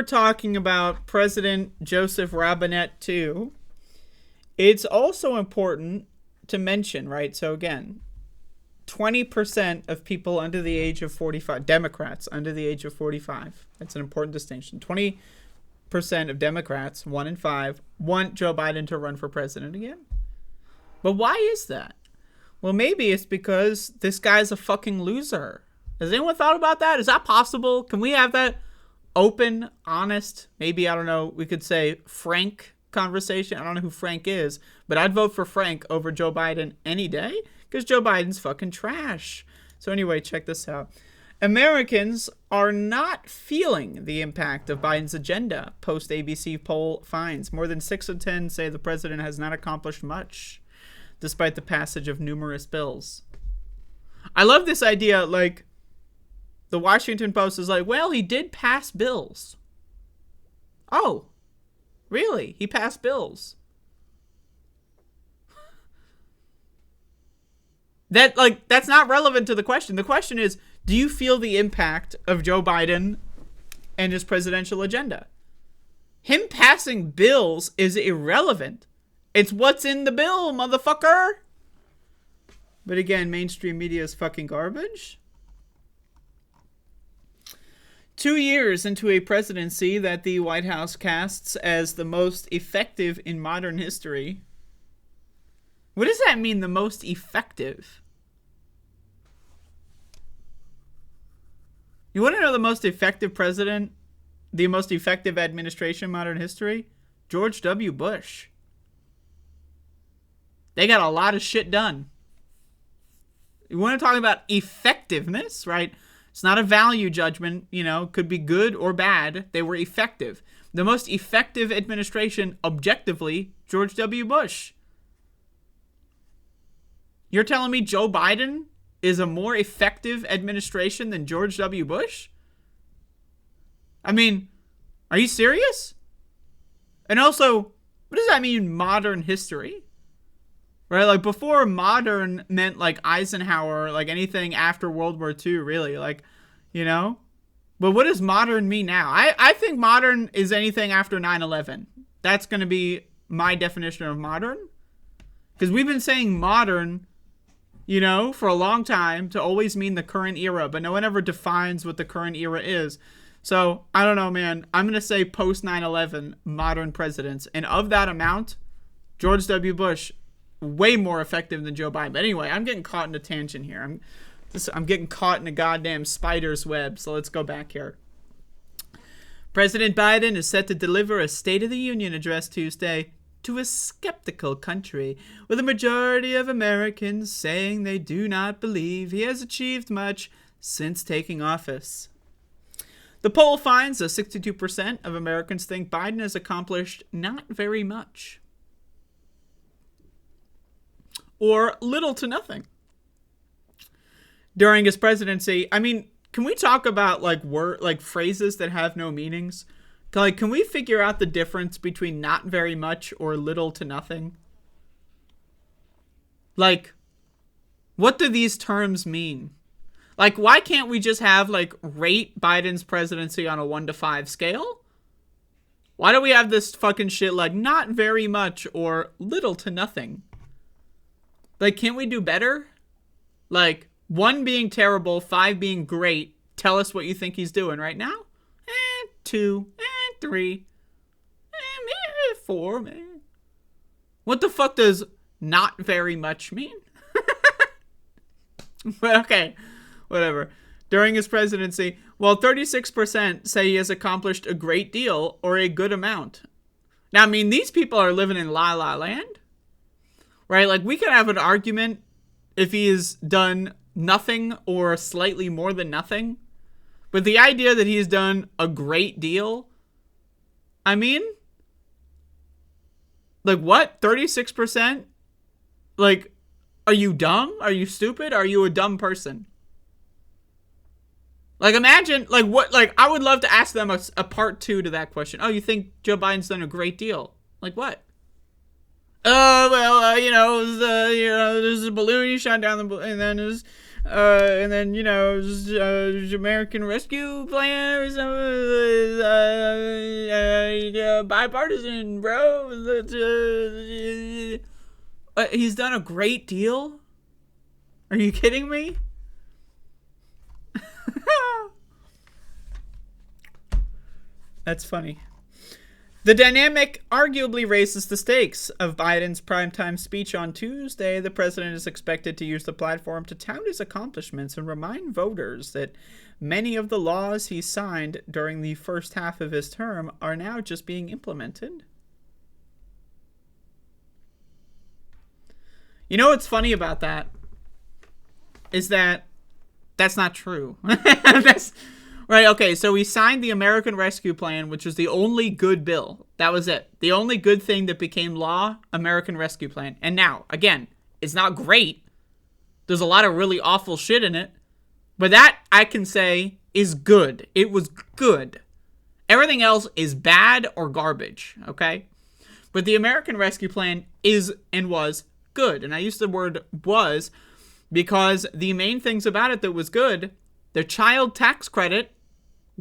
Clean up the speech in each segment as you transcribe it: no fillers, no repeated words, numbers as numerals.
we're talking about President Joseph Robinette too, it's also important to mention, right? So again, 20% of people under the age of 45, Democrats under the age of 45, that's an important distinction. 20% of Democrats, 1 in 5, want Joe Biden to run for president again. But why is that? Well, maybe it's because this guy's a fucking loser. Has anyone thought about that? Is that possible? Can we have that open, honest, maybe, I don't know, we could say frank conversation? I don't know who Frank is, but I'd vote for Frank over Joe Biden any day because Joe Biden's fucking trash. So anyway, check this out. Americans are not feeling the impact of Biden's agenda, post-ABC poll finds. More than 6 of 10 say the president has not accomplished much, despite the passage of numerous bills. I love this idea, like, the Washington Post is like, well, he did pass bills. Oh, really? He passed bills. That's not relevant to the question. The question is, do you feel the impact of Joe Biden and his presidential agenda? Him passing bills is irrelevant. It's what's in the bill, motherfucker. But again, mainstream media is fucking garbage. 2 years into a presidency that the White House casts as the most effective in modern history. What does that mean, the most effective? You want to know the most effective president, the most effective administration in modern history? George W. Bush. They got a lot of shit done. You want to talk about effectiveness, right? It's not a value judgment, you know, could be good or bad. They were effective. The most effective administration, objectively, George W. Bush. You're telling me Joe Biden is a more effective administration than George W. Bush? I mean, are you serious? And also, what does that mean, modern history? Right, like before modern meant like Eisenhower, like anything after World War II, really, like, you know? But what does modern mean now? I think modern is anything after 9/11. That's going to be my definition of modern. Because we've been saying modern, you know, for a long time to always mean the current era, but no one ever defines what the current era is. So, I don't know, man. I'm going to say post 9/11 modern presidents. And of that amount, George W. Bush, way more effective than Joe Biden. But anyway, I'm getting caught in a tangent here. I'm getting caught in a goddamn spider's web. So let's go back here. President Biden is set to deliver a State of the Union address Tuesday to a skeptical country, with a majority of Americans saying they do not believe he has achieved much since taking office. The poll finds that 62% of Americans think Biden has accomplished not very much, or little to nothing, during his presidency. I mean, can we talk about like phrases that have no meanings? Like, can we figure out the difference between not very much or little to nothing? Like, what do these terms mean? Like, why can't we just have, like, rate Biden's presidency on a 1 to 5 scale? Why do we have this fucking shit like not very much or little to nothing? Like, can't we do better? Like, 1 being terrible, 5 being great. Tell us what you think he's doing right now. 2, 3, maybe 4, man. What the fuck does not very much mean? But okay, whatever. During his presidency, while 36% say he has accomplished a great deal or a good amount. Now, I mean, these people are living in La La Land. Right? Like, we could have an argument if he has done nothing or slightly more than nothing. But the idea that he's done a great deal, I mean, like, what? 36%? Like, are you dumb? Are you stupid? Are you a dumb person? Like, imagine, like, what, like, I would love to ask them a part 2 to that question. Oh, you think Joe Biden's done a great deal? Like, what? You know, there's a balloon he shot down the balloon, and then there's, you know, American Rescue Plan or something, bipartisan, bro. He's done a great deal? Are you kidding me? That's funny. The dynamic arguably raises the stakes of Biden's primetime speech on Tuesday. The president is expected to use the platform to tout his accomplishments and remind voters that many of the laws he signed during the first half of his term are now just being implemented. You know what's funny about that? Is that that's not true. That's right. Okay, so we signed the American Rescue Plan, which was the only good bill. That was it. The only good thing that became law, American Rescue Plan. And now, again, it's not great. There's a lot of really awful shit in it. But that, I can say, is good. It was good. Everything else is bad or garbage, okay? But the American Rescue Plan is and was good. And I use the word was because the main things about it that was good, the child tax credit,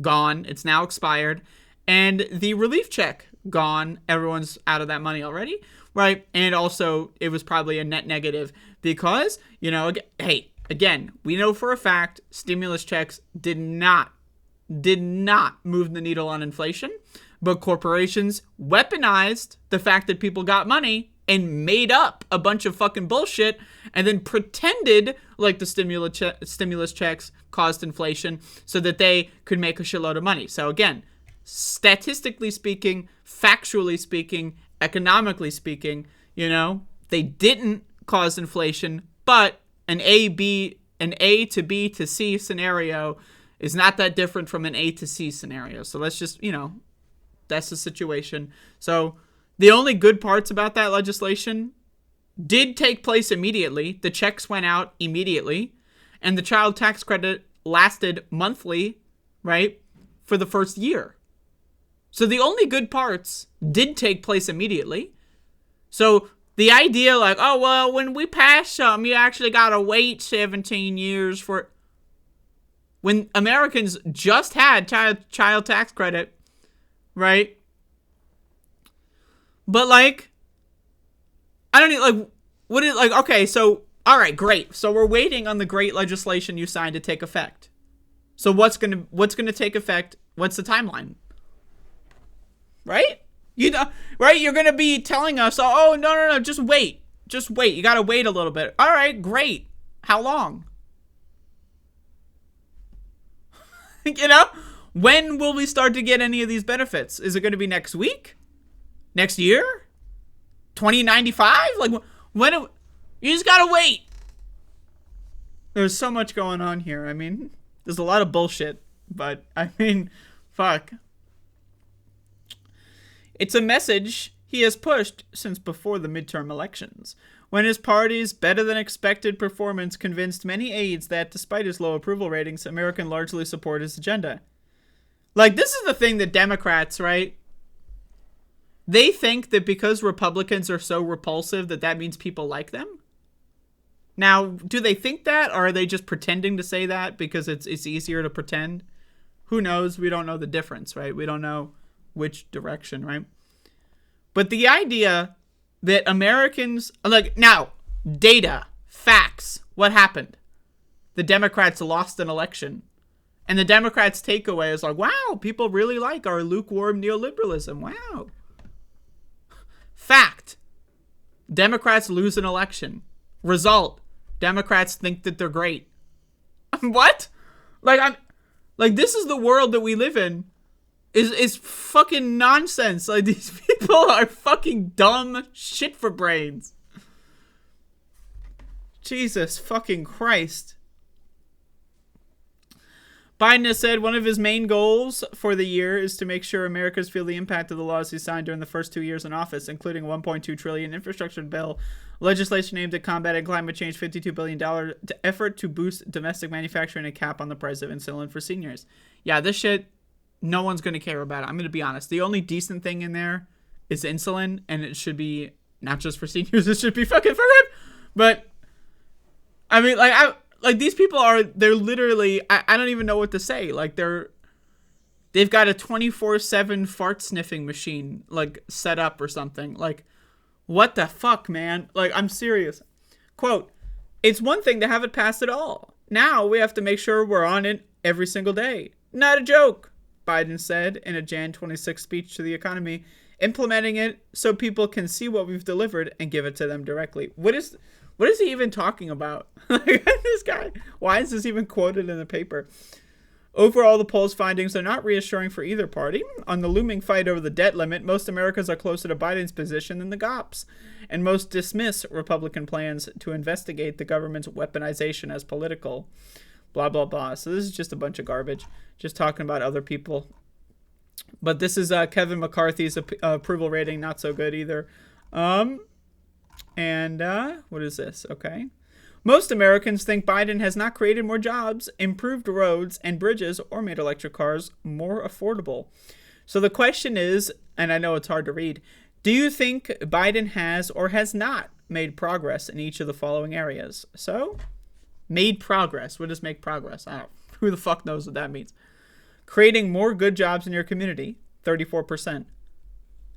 gone. It's now expired. And the relief check, gone. Everyone's out of that money already, right? And also, it was probably a net negative because, you know, hey, again, we know for a fact stimulus checks did not move the needle on inflation, but corporations weaponized the fact that people got money and made up a bunch of fucking bullshit and then pretended like the stimulus checks caused inflation so that they could make a shitload of money. So again, statistically speaking, factually speaking, economically speaking, you know, they didn't cause inflation, but an A to B to C scenario is not that different from an A to C scenario. So let's just, you know, that's the situation. So the only good parts about that legislation did take place immediately. The checks went out immediately. And the child tax credit lasted monthly, right, for the first year. So the only good parts did take place immediately. So the idea like, oh, well, when we pass something, you actually got to wait 17 years for it. When Americans just had child tax credit, right? But, like, I don't need, like, what is, like, okay, so, all right, great. So we're waiting on the great legislation you signed to take effect. So what's gonna take effect? What's the timeline? Right? You know, right? You're gonna be telling us, oh, no, just wait. Just wait. You gotta wait a little bit. All right, great. How long? You know? When will we start to get any of these benefits? Is it going to be next week? Next year? 2095? Like, when? You just gotta wait. There's so much going on here. I mean, there's a lot of bullshit. But, I mean, fuck. It's a message he has pushed since before the midterm elections, when his party's better-than-expected performance convinced many aides that, despite his low approval ratings, Americans largely support his agenda. Like, this is the thing that Democrats, right? They think that because Republicans are so repulsive that means people like them. Now, do they think that, or are they just pretending to say that because it's easier to pretend? Who knows? We don't know the difference, right? We don't know which direction, right? But the idea that Americans, like, now, data, facts, what happened? The Democrats lost an election. And the Democrats' takeaway is like, wow, people really like our lukewarm neoliberalism. Wow. Fact. Democrats lose an election. Result. Democrats think that they're great. What? Like, this is the world that we live in. Is fucking nonsense. Like, these people are fucking dumb shit for brains. Jesus fucking Christ. Biden has said one of his main goals for the year is to make sure Americans feel the impact of the laws he signed during the first 2 years in office, including a $1.2 trillion infrastructure bill, legislation aimed at combating climate change, $52 billion effort to boost domestic manufacturing, and a cap on the price of insulin for seniors. Yeah, this shit, no one's going to care about it. I'm going to be honest. The only decent thing in there is insulin, and it should be not just for seniors, it should be fucking for everyone. But, I mean, like, these people they're literally, I don't even know what to say. Like, they've got a 24/7 fart sniffing machine like set up or something. Like, what the fuck, man? Like, I'm serious. Quote, "It's one thing to have it pass at all. Now we have to make sure we're on it every single day. Not a joke," Biden said in a Jan 26 speech to the economy, implementing it so people can see what we've delivered and give it to them directly. What is he even talking about? This guy, why is this even quoted in the paper? Overall, the polls' findings are not reassuring for either party. On the looming fight over the debt limit, most Americans are closer to Biden's position than the GOP's, and most dismiss Republican plans to investigate the government's weaponization as political. Blah, blah, blah. So this is just a bunch of garbage, just talking about other people. But this is Kevin McCarthy's approval rating, not so good either. What is this? Okay. Most Americans think Biden has not created more jobs, improved roads and bridges, or made electric cars more affordable. So the question is, and I know it's hard to read, do you think Biden has or has not made progress in each of the following areas? So, made progress. What does make progress? I don't know. Who the fuck knows what that means? Creating more good jobs in your community, 34%.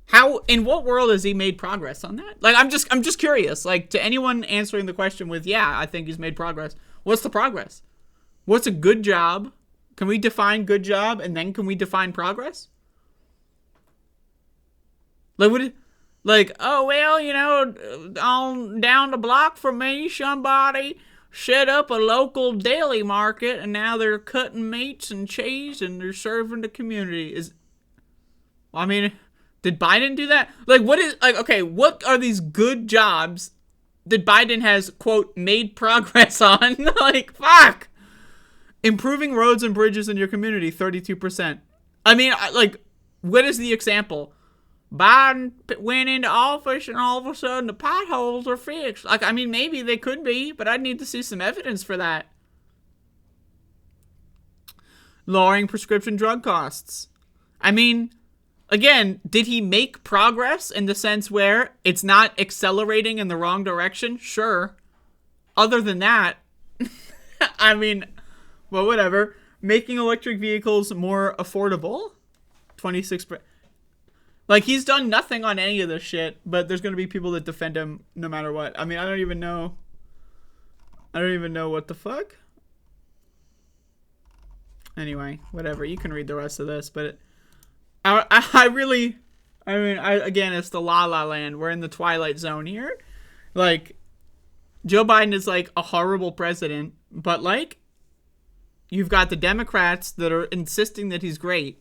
How, in what world has he made progress on that? Like, I'm just curious. Like, to anyone answering the question with, yeah, I think he's made progress. What's the progress? What's a good job? Can we define good job and then can we define progress? Oh, well, on down the block from me, somebody set up a local deli market and now they're cutting meats and cheese and they're serving the community. Did Biden do that? What are these good jobs that Biden has, quote, made progress on? Fuck. Improving roads and bridges in your community, 32%. What is the example? Biden went into office and all of a sudden the potholes are fixed. Maybe they could be, but I'd need to see some evidence for that. Lowering prescription drug costs. Again, did he make progress in the sense where it's not accelerating in the wrong direction? Sure. Other than that, well, whatever. Making electric vehicles more affordable, 26%. He's done nothing on any of this shit, but there's going to be people that defend him no matter what. I don't even know what the fuck. Anyway, whatever. You can read the rest of this, but again, it's the La La Land. We're in the Twilight Zone here. Joe Biden is a horrible president, but you've got the Democrats that are insisting that he's great.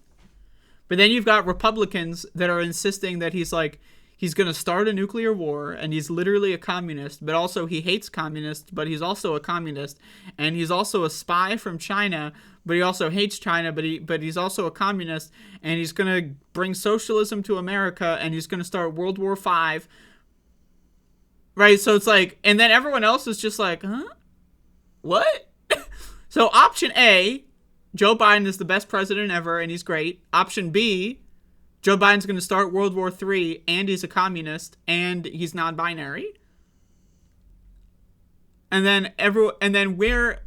But then you've got Republicans that are insisting that he's going to start a nuclear war and he's literally a communist, but also he hates communists, but he's also a communist. And he's also a spy from China, but he also hates China, but he's also a communist, and he's going to bring socialism to America, and he's going to start World War V. Right? So it's and then everyone else is just huh? What? So option A, Joe Biden is the best president ever, and he's great. Option B, Joe Biden's going to start World War III, and he's a communist, and he's non-binary. And then we're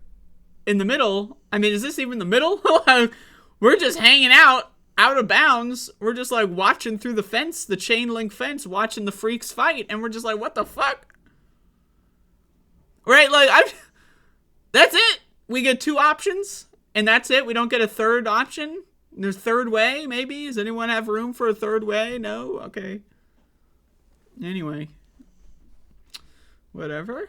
in the middle. Is this even the middle? We're just hanging out of bounds. We're just watching through the fence, the chain link fence, watching the freaks fight, and we're just what the fuck? Right? That's it. We get two options. And that's it? We don't get a third option? There's third way, maybe? Does anyone have room for a third way? No? Okay. Anyway. Whatever.